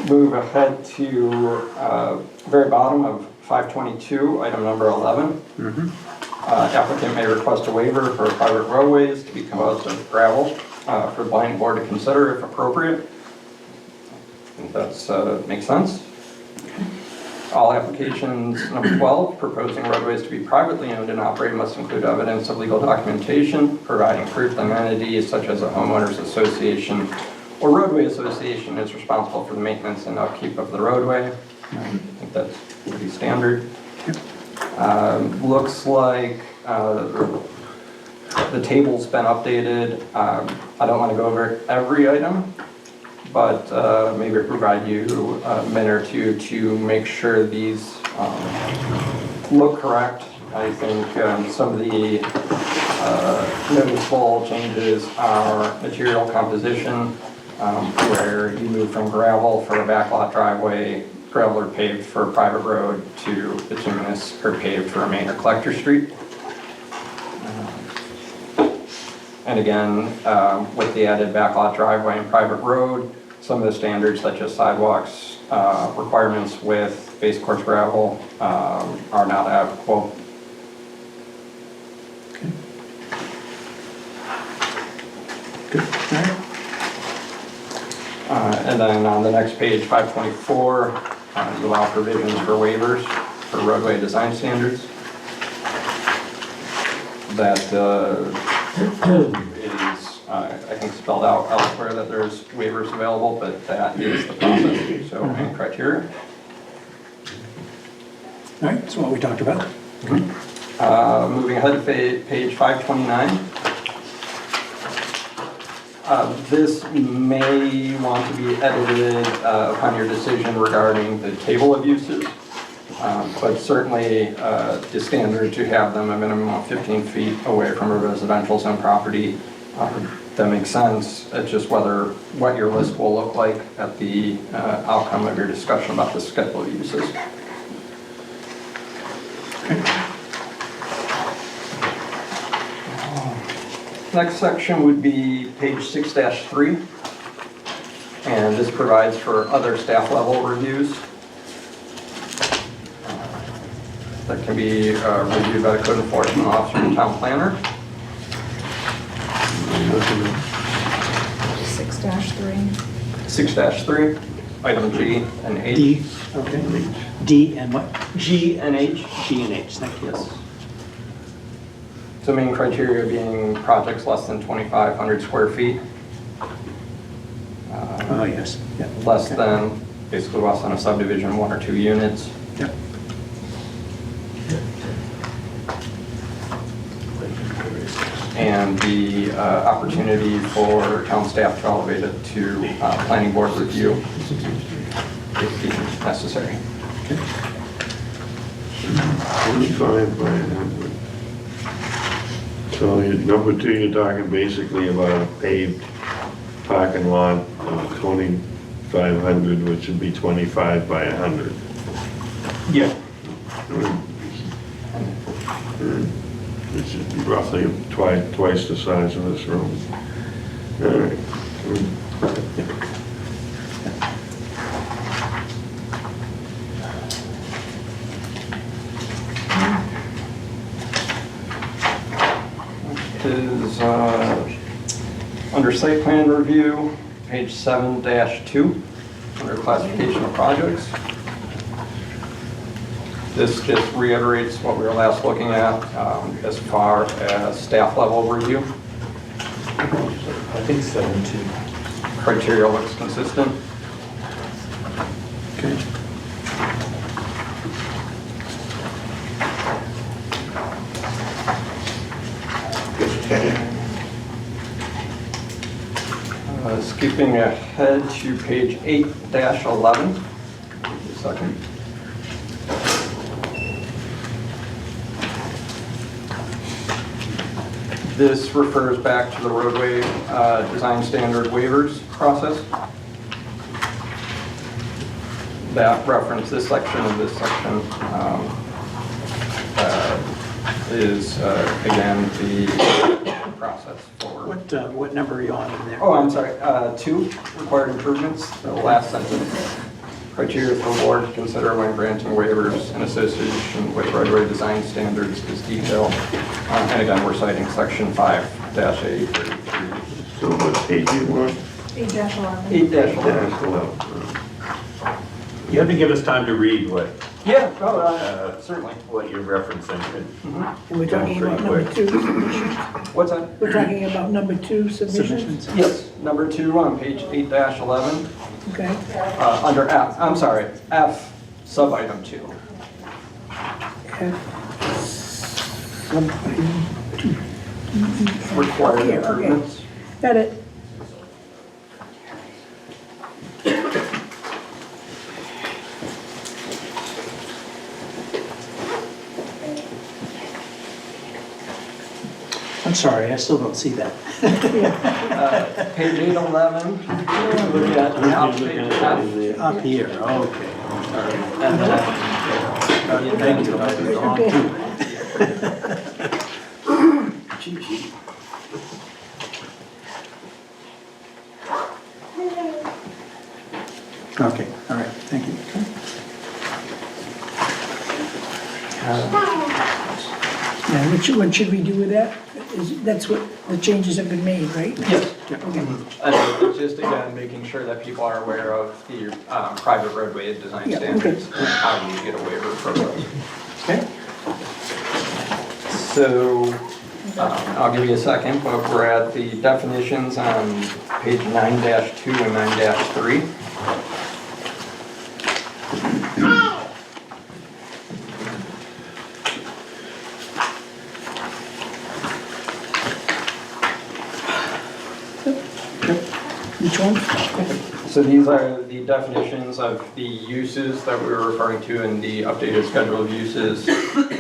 S12: Move ahead to very bottom of 522, item number 11. Applicant may request a waiver for private roadways to be composed of gravel for the planning board to consider if appropriate. I think that's makes sense. All applications, number 12, proposing roadways to be privately owned and operated must include evidence of legal documentation, providing proof that an entity such as a homeowners association or roadway association is responsible for the maintenance and upkeep of the roadway. I think that's pretty standard. Looks like the table's been updated. I don't want to go over every item, but maybe provide you a minute or two to make sure these look correct. I think some of the noticeable changes are material composition, where you move from gravel for a backlot driveway, gravel or paved for a private road, to bituminous or paved for a main or collector street. And again, with the added backlot driveway and private road, some of the standards such as sidewalks, requirements with base course gravel are not applicable.
S1: Good. All right.
S12: And then on the next page, 524, you allow provisions for waivers for roadway design standards. That is, I think, spelled out elsewhere that there's waivers available, but that is the process, so, and criteria.
S1: All right, so what we talked about.
S12: Moving ahead to page 529. This may want to be edited upon your decision regarding the table of uses, but certainly the standard to have them a minimum of 15 feet away from a residential zone property. That makes sense. It's just what your list will look like at the outcome of your discussion about the schedule of uses. Next section would be page 6-3, and this provides for other staff level reviews that can be reviewed by the code enforcement officer and town planner.
S2: 6-3.
S12: 6-3, item G and H.
S1: D, okay. D and what?
S12: G and H.
S1: G and H, thank you.
S12: Yes. So main criteria being projects less than 2,500 square feet.
S1: Oh, yes, yeah.
S12: Less
S1: Okay.
S12: than, basically less than a subdivision, 1 or 2 units.
S1: Yep.
S12: And the opportunity for town staff to elevate it to planning board review if deemed necessary.
S6: 25 by 100. So number 2, you're talking basically about a paved parking lot of 2,500, which would be 25 by 100.
S12: Yeah.
S6: Which is roughly twice the size of this room. All right.
S12: Is under site plan review, page 7-2, under classification of projects. This just reiterates what we were last looking at as far as staff level review.
S1: I think 7-2.
S12: Criteria looks consistent.
S1: Okay.
S12: Skipping ahead to page 8-11. Second. This refers back to the roadway design standard waivers process. That reference, this section and this section is again the process for.
S1: What number are you on in there?
S12: Oh, I'm sorry, 2, required improvements, the last sentence. Criteria for board to consider when granting waivers in association with roadway design standards is detailed. And again, we're citing section 5-A33.
S6: So what page do you want?
S2: 8-11.
S12: 8-11.
S6: Dash 11.
S8: You have to give us time to read what,
S12: Yeah, certainly.
S8: what you're referencing.
S3: And we're talking about number 2 submissions.
S12: What's that?
S3: We're talking about number 2 submissions?
S12: Yes, number 2 on page 8-11,
S3: Okay.
S12: under F, I'm sorry, F, sub item 2.
S3: F, sub-item 2.
S12: Required
S3: Okay,
S12: improvements.
S3: Got it.
S1: I'm sorry, I still don't see that.
S12: Page 8-11, look at F, page F.
S1: Up here, okay. All right. And then, thank you. I was wrong, too. Cheat sheet. Okay, all right, thank you.
S3: Now, what should we do with that? That's what, the changes have been made, right?
S12: Yes.
S3: Okay.
S12: And it's just again, making sure that people are aware of the private roadway design
S3: Yeah,
S12: standards and how you get a waiver from those.
S1: Okay.
S12: So, I'll give you a second, but we're at the definitions on page 9-2 and 9-3.
S3: Which one?
S12: So these are the definitions of the uses that we were referring to in the updated schedule of uses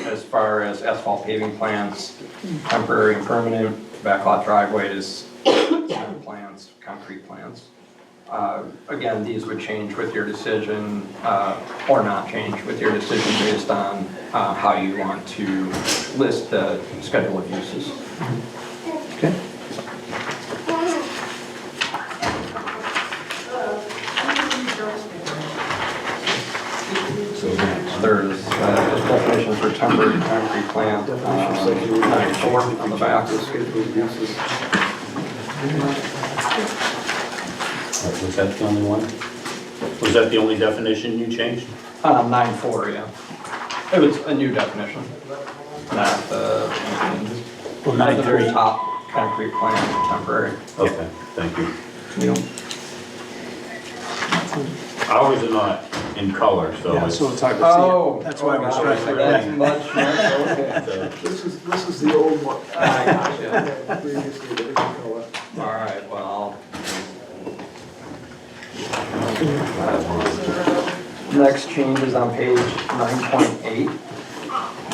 S12: as far as asphalt paving plants, temporary and permanent, backlot driveways, cement plants, concrete plants. Again, these would change with your decision, or not change with your decision based on how you want to list the schedule of uses.
S1: Okay.
S12: There's a definition for temporary concrete plant, 94 on the back.
S8: Was that the only one? Was that the only definition you changed?
S12: 9.4, yeah. It was a new definition, not the,
S1: Well,
S12: not the
S1: 9.3.
S12: very top concrete plant, temporary.
S8: Okay, thank you.
S12: You know,
S8: Ours are not in color, so
S1: Yeah,
S8: it's...
S1: so it's hard to see
S12: oh.
S1: it. That's why we
S12: oh,
S1: struck
S12: so
S1: it.
S12: that's
S1: Yeah.
S12: much more, okay.
S11: This is the old one.
S12: I gotcha.
S11: Previously, the different color.
S12: All right, well. Next change is on page 9.8.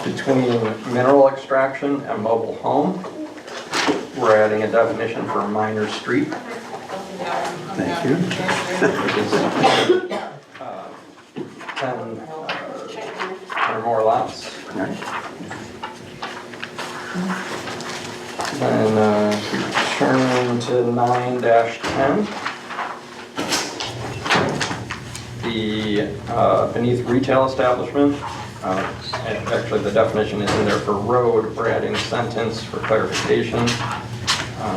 S12: Between mineral extraction and mobile home, we're adding a definition for minor street,
S1: Thank you.
S12: which is 10 or more lots.
S1: All right.
S12: Then turn to 9-10. The beneath retail establishment, and actually the definition is in there for road, we're adding a sentence for clarification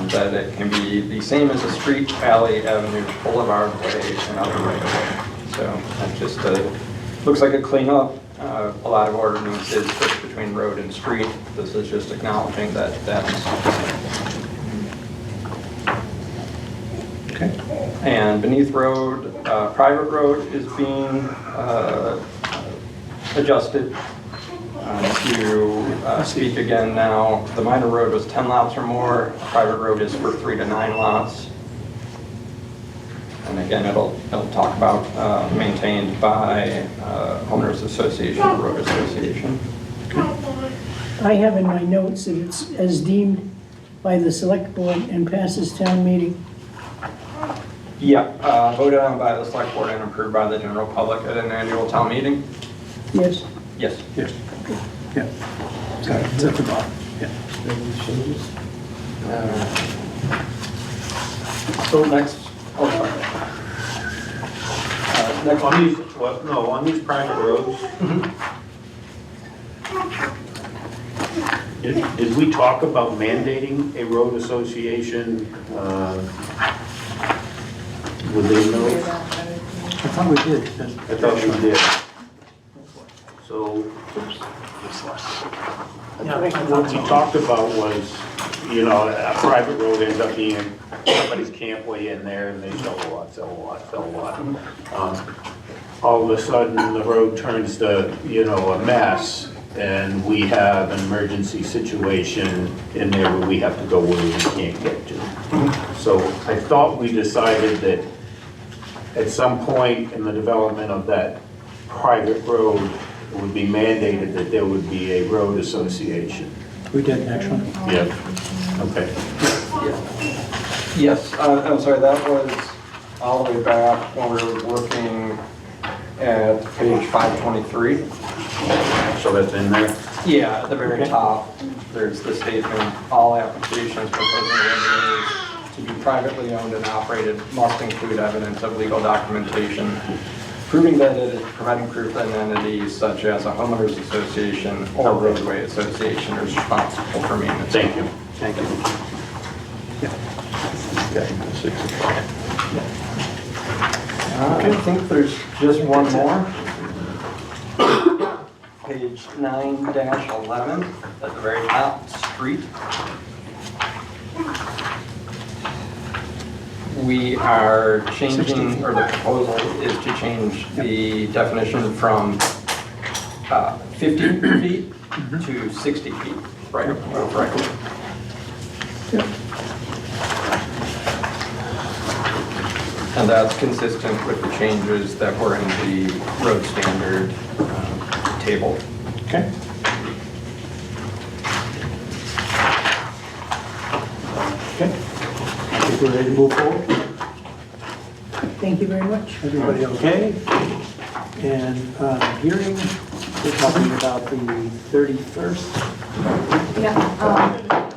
S12: that it can be the same as a street, alley, avenue, boulevard, way, and other right of way. So that just looks like a cleanup. A lot of ordinances switch between road and street. This is just acknowledging that that's.
S1: Okay.
S12: And beneath road, private road is being adjusted to speak again now. The minor road was 10 lots or more. Private road is for 3 to 9 lots. And again, it'll talk about maintained by homeowners association or road association.
S3: I have in my notes that it's as deemed by the select board and passes town meeting.
S12: Yeah, voted on by the select board and approved by the general public at an annual town meeting.
S3: Yes?
S12: Yes.
S1: Yes. Yeah. Got it. It's at the bottom. Yeah.
S12: So next, oh, sorry. Next
S8: On these, well, no, on these private roads, did we talk about mandating a road association within those?
S1: I thought we did.
S8: I thought we did. So, what we talked about was, you know, a private road ends up being somebody's campway in there and they sell a lot. All of a sudden, the road turns to, you know, a mess and we have an emergency situation in there where we have to go where we can't get to. So I thought we decided that at some point in the development of that private road, it would be mandated that there would be a road association.
S1: We did, actually.
S8: Yeah, okay.
S12: Yes, I'm sorry, that was all the way back when we were working at page 523.
S8: So that's in there?
S12: Yeah, at the very top, there's the statement, all applications proposing roadways to be privately owned and operated must include evidence of legal documentation proving that it is providing proof that an entity such as a homeowners association or roadway association is responsible for maintenance.
S8: Thank you.
S1: Thank you.
S12: I think there's just one more. Page 9-11 at the very top, street. We are changing, or the proposal is to change the definition from 50 feet to 60 feet, right of right. And that's consistent with the changes that were in the road standard table.
S1: Okay. Okay. I think we're ready to move forward.
S3: Thank you very much.
S1: Everybody okay? And hearing, we're talking about the 31st.
S2: Yeah,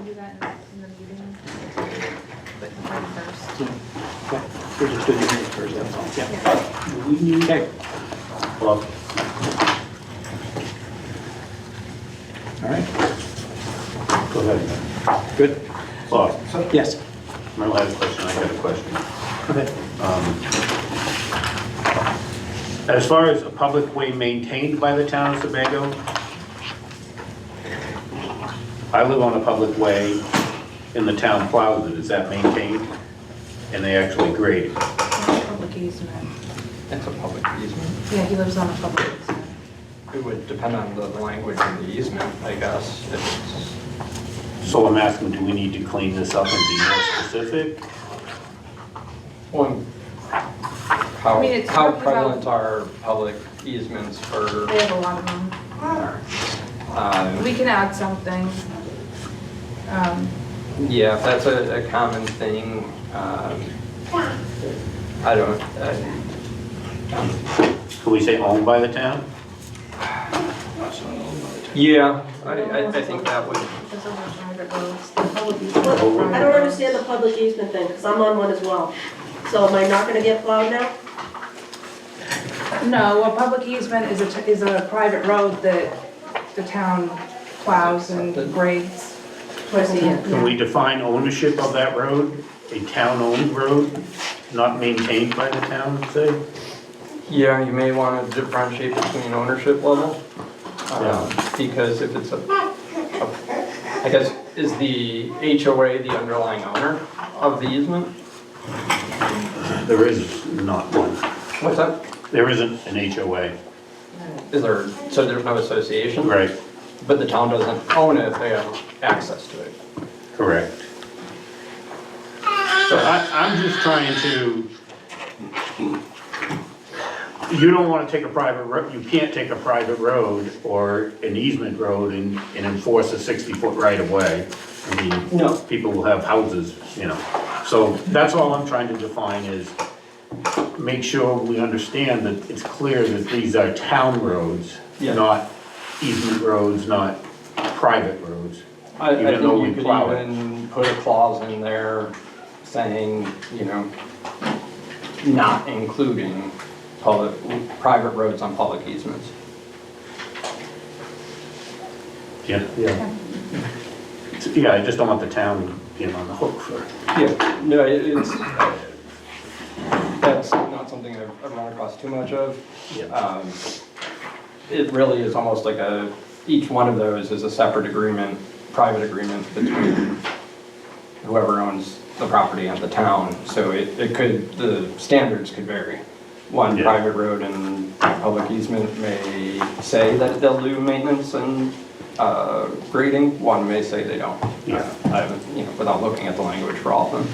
S2: do that in the meeting, but the 31st.
S1: Okay, we're just doing the hearing first, that's all. Yeah. Okay.
S8: Well,
S1: All right,
S8: go ahead.
S1: good.
S8: Well,
S1: Yes.
S8: my last question, I got a question.
S1: Okay.
S8: As far as a public way maintained by the town of Sebago, I live on a public way and the town plows it. Is that maintained? And they actually grade it?
S2: Public easement.
S12: It's a public easement.
S2: Yeah, he lives on a public easement.
S12: It would depend on the language of the easement, I guess. If it's,
S8: So I'm asking, do we need to clean this up and be more specific?
S12: well,
S2: I mean, it's
S12: how
S2: talking
S12: prevalent
S2: about-
S12: are public easements for,
S2: They have a lot of them. We can add something.
S12: yeah, if that's a common thing, I don't,
S8: Can we say owned by the town?
S12: yeah, I think that would,
S2: It's over private roads. The public easement is
S9: Well, I
S2: private
S9: don't
S2: roads.
S9: understand the public easement thing, because I'm on one as well. So am I not gonna get plowed now?
S2: No, a public easement is a private road that the town plows and grades.
S9: Twice a year.
S8: Can we define ownership of that road? A town-owned road, not maintained by the town, say?
S12: yeah, you may want to differentiate between ownership level.
S8: Yeah.
S12: Because if it's I guess, is the HOA the underlying owner of the easement?
S8: There is not one.
S12: What's that?
S8: There isn't an HOA.
S12: Is there, so there's no association?
S8: Right,
S12: But the town doesn't own it, they have access to it.
S8: correct. So I'm just trying to, you don't want to take a private road, you can't take a private road or an easement road and enforce a 60-foot right-of-way. I mean,
S12: No.
S8: people will have houses, you know. So that's all I'm trying to define is make sure we understand that it's clear that these are town roads,
S12: Yeah.
S8: not easement roads, not private roads.
S12: I
S8: Even though
S12: think
S8: we
S12: you could
S8: plow it.
S12: even put a clause in there saying, you know, not including private roads on public easements.
S8: Yeah. Yeah, I just don't want the town being on the hook for.
S12: Yeah, no, it's, that's not something I've run across too much of. It really is almost like each one of those is a separate agreement, private agreement between whoever owns the property and the town. So the standards could vary. One
S8: Yeah.
S12: private road and public easement may say that they'll do maintenance and grading, one may say they don't.
S8: Yeah.
S12: I haven't, without looking at the language for all of them.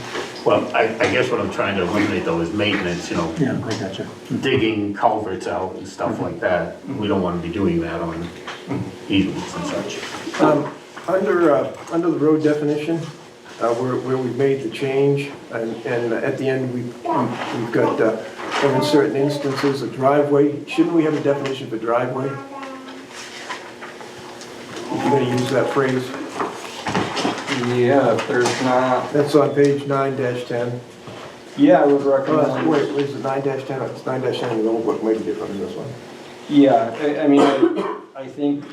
S8: Well, I guess what I'm trying to eliminate though is maintenance,
S1: Yeah, I gotcha.
S8: digging culverts out and stuff like that. We don't want to be doing that on easements and such.
S11: Under the road definition, where we made the change, and at the end, we've got, or in certain instances, a driveway. Shouldn't we have a definition for driveway? If you're gonna use that phrase.
S12: Yeah, if there's not,
S11: That's on page 9-10.
S12: yeah, I would recommend.
S11: Wait, is it 9-10? It's 9-10 in the old book, maybe different than this one.
S12: Yeah, I mean, I think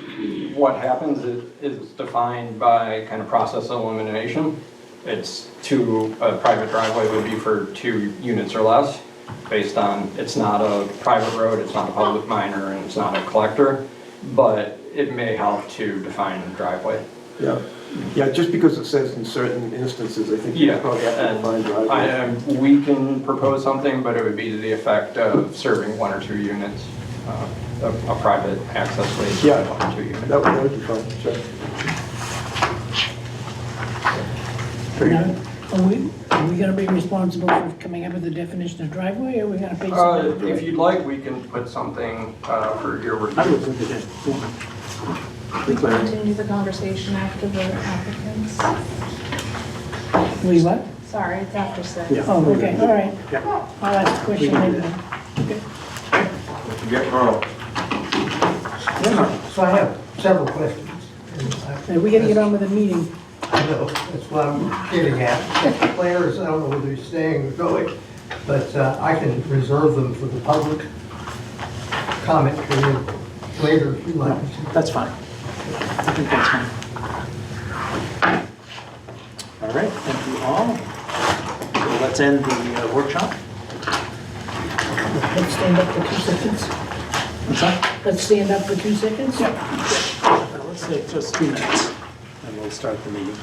S12: what happens is defined by kind of process elimination. It's a private driveway would be for 2 units or less, based on, it's not a private road, it's not a public minor, and it's not a collector, but it may help to define driveway.
S11: Yeah, just because it says in certain instances, I think you
S12: Yeah,
S11: probably have to define driveway.
S12: we can propose something, but it would be to the effect of serving 1 or 2 units, a private access way for
S11: Yeah.
S12: 1 or 2 units.
S11: That would be fine, sure.
S1: Very good.
S3: Are we gonna be responsible for coming up with the definition of driveway, or are we gonna pay someone to do
S12: If
S3: it?
S12: you'd like, we can put something for your
S1: I
S12: review.
S1: would put it in.
S2: We can continue the conversation after the applicants.
S3: We what?
S2: Sorry, it's after 6.
S1: Yeah.
S3: Oh, okay, all right.
S1: Yeah.
S3: I'll ask a question
S1: We can do
S3: later. Okay.
S5: Get Merle.
S7: So I have several questions.
S3: Now, we gotta get on with the meeting.
S7: I know, that's what I'm getting at. Players, I don't know whether you're staying or going, but I can reserve them for the public comment period later if you like.
S1: That's fine. I think that's fine. All right, thank you all. So let's end the workshop.
S3: Let's stand up for 2 seconds.
S1: What's that?
S3: Let's stand up for 2 seconds.
S1: Let's say just 2 minutes, and we'll start the meeting.